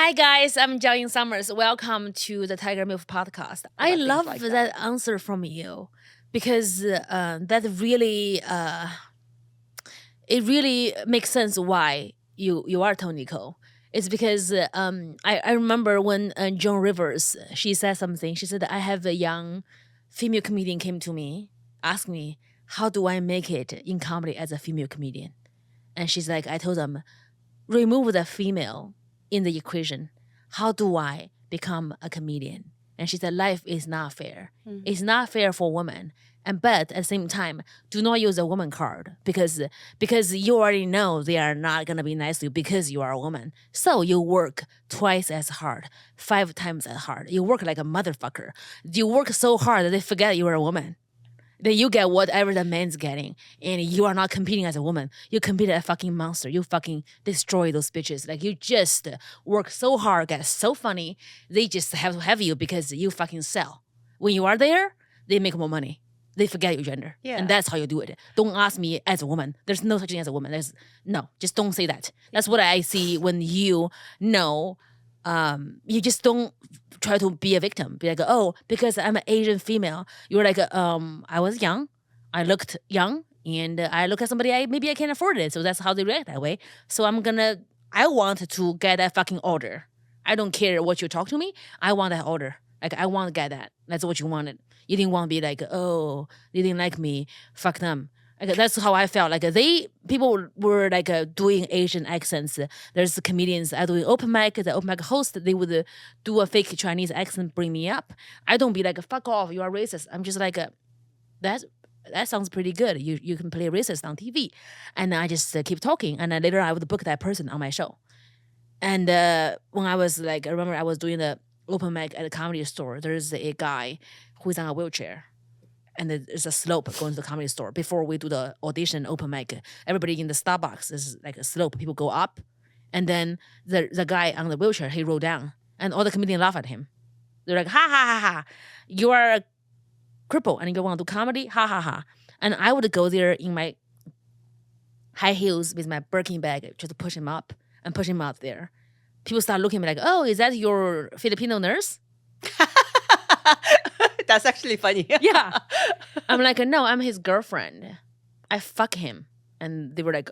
Hi guys, I'm Jiaoying Summers. Welcome to the Tiger Milk podcast. I About things love like that that. answer from you because that really it really makes sense why you are Tony Cole. It's because I remember when Joan Rivers she said something. She said I have a young female comedian came to me, asked me how do I make it in comedy as a female comedian, and she's like I told them remove the female in the equation. How do I become a comedian? And she said, life is not fair. Mhm. It's not fair for women. And but at the same time, do not use a woman card because you already know they are not gonna be nice to you because you are a woman. So you work twice as hard, 5 times as hard. You work like a motherfucker. You work so hard that they forget you are a woman. Then you get whatever the man's getting, and you are not competing as a woman. You compete as a fucking monster. You fucking destroy those bitches. Like you just work so hard, get so funny. They just have to have you because you fucking sell. When you are there, they make more money. They forget your gender, Yeah. and that's how you do it. Don't ask me as a woman. There's no such thing as a woman. There's no. Just don't say that. That's what I see when you know. You just don't try to be a victim. Be like, oh, because I'm an Asian female, you're like, I was young, I looked young, and I look at somebody maybe I can't afford it, so that's how they react that way. So I want to get that fucking order. I don't care what you talk to me. I want that order. Like I want to get that. That's what you wanted. You didn't want to be like, oh, they didn't like me. Fuck them. Like that's how I felt. Like people were like doing Asian accents. There's comedians doing open mic. The open mic host they would do a fake Chinese accent, bring me up. I don't be like fuck off, you are racist. I'm just like that. That sounds pretty good. You can play racist on TV, and I just keep talking. And then later I would book that person on my show. And when I was like, I remember I was doing the open mic at a comedy store. There's a guy who's on a wheelchair and there's a slope going to the comedy store. Before we do the audition open mic, everybody in the Starbucks is like a slope. People go up, and then the guy on the wheelchair he rolled down, and all the comedians laugh at him. They're like, ha ha ha ha, you are a cripple and you want to do comedy, ha ha ha. And I would go there in my high heels with my Birkin bag, just push him up and push him out there. People start looking at me like, oh, is that your Filipino nurse? That's actually funny. Yeah. I'm like, no, I'm his girlfriend. I fuck him. And they were like,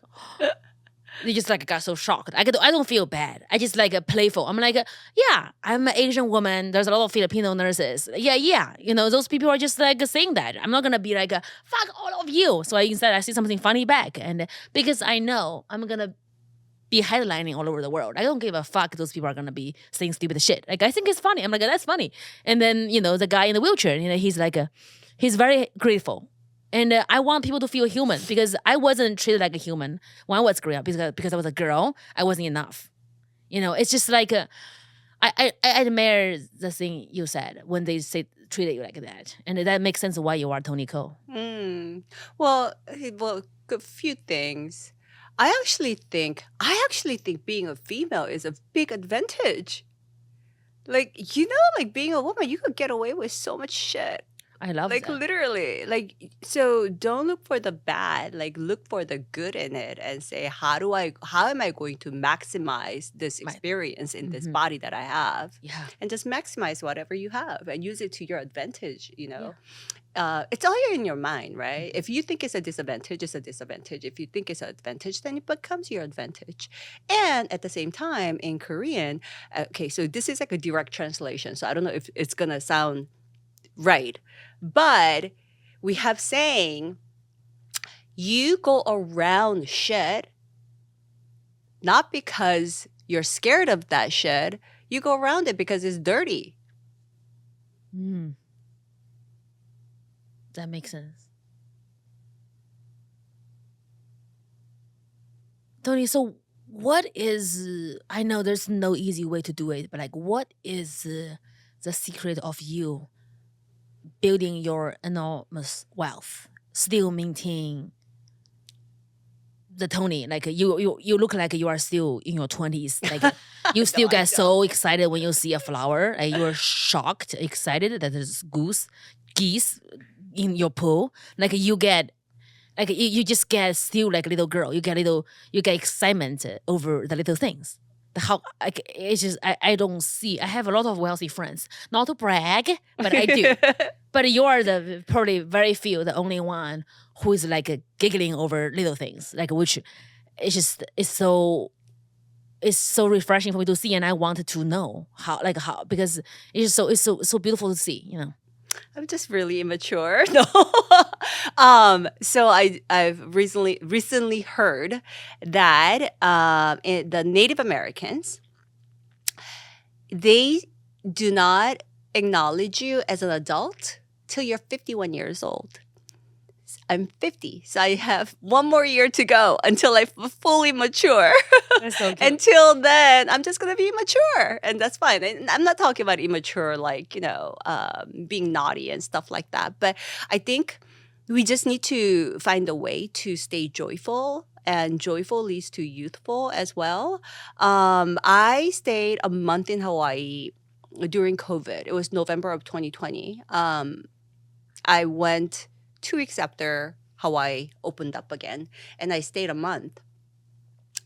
they just like got so shocked. I don't feel bad. I just like playful. I'm like, yeah, I'm an Asian woman. There's a lot of Filipino nurses. Yeah. You know, those people are just like saying that. I'm not gonna be like, fuck all of you. So instead I see something funny back. And because I know I'm gonna be headlining all over the world. I don't give a fuck those people are gonna be saying stupid shit. Like I think it's funny. I'm like, that's funny. And then, you know, the guy in the wheelchair, you know, he's like he's very grateful. And I want people to feel human because I wasn't treated like a human when I was growing up because I was a girl. I wasn't enough. You know, it's just like I admire the thing you said when they say treated you like that, and that makes sense why you are Tony Cole. Well, a few things. I actually think being a female is a big advantage. Like, like being a woman, you could get away with so much shit. I love Like that. literally, so don't look for the bad, like look for the good in it and say, how am I going to maximize this My- experience in this Mhm. body that I have? Yeah. And just maximize whatever you have and use it to your advantage, It's all in your mind, right? If you think it's a disadvantage, it's a disadvantage. If you think it's an advantage, then it becomes your advantage. And at the same time, in Korean, okay, so this is like a direct translation, so I don't know if it's gonna sound right, but we have saying, you go around shit, not because you're scared of that shit, you go around it because it's dirty. That makes sense. Tony, so what is, I know there's no easy way to do it, but like what is the secret of you building your enormous wealth, still maintain the Tony? Like you look like you are still in your 20s. Like you still I get so excited when you see a flower. Like you're shocked, excited that there's geese in your pool. Like you get like you just get still like a little girl. You get excitement over the little things. how like it's just I don't see. I have a lot of wealthy friends. Not to brag, but I do. But you are the probably very few, the only one who is like giggling over little things, like which it's so refreshing for me to see, and I wanted to know how because it's so beautiful to see, you know. I'm just really immature. No. So I've recently heard that the Native Americans, they do not acknowledge you as an adult till you're 51 years old. I'm 50, so I have one more year to go until I fully mature. That's so cute. Until then, I'm just gonna be immature, and that's fine. And I'm not talking about immature like being naughty and stuff like that. But I think we just need to find a way to stay joyful, and joyful leads to youthful as well. I stayed a month in Hawaii during COVID. It was November of 2020. I went 2 weeks after Hawaii opened up again, and I stayed a month.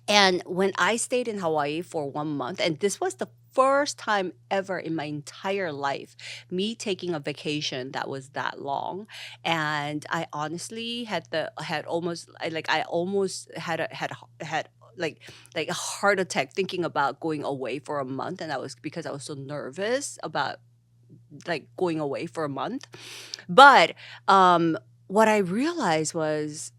And when I stayed in Hawaii for 1 month, and this was the first time ever in my entire life, me taking a vacation that was that long, and I honestly almost had like a heart attack thinking about going away for a month, and that was because I was so nervous about like going away for a month. But what I realized was,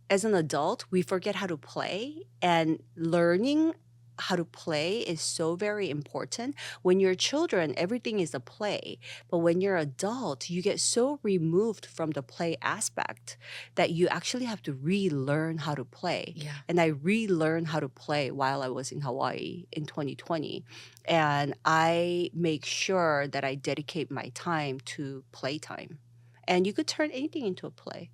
as an adult, we forget how to play, and learning how to play is so very important. When you're children, everything is a play. But when you're adult, you get so removed from the play aspect that you actually have to relearn how to play. Yeah. And I relearned how to play while I was in Hawaii in 2020. And I make sure that I dedicate my time to playtime. And you could turn anything into a play.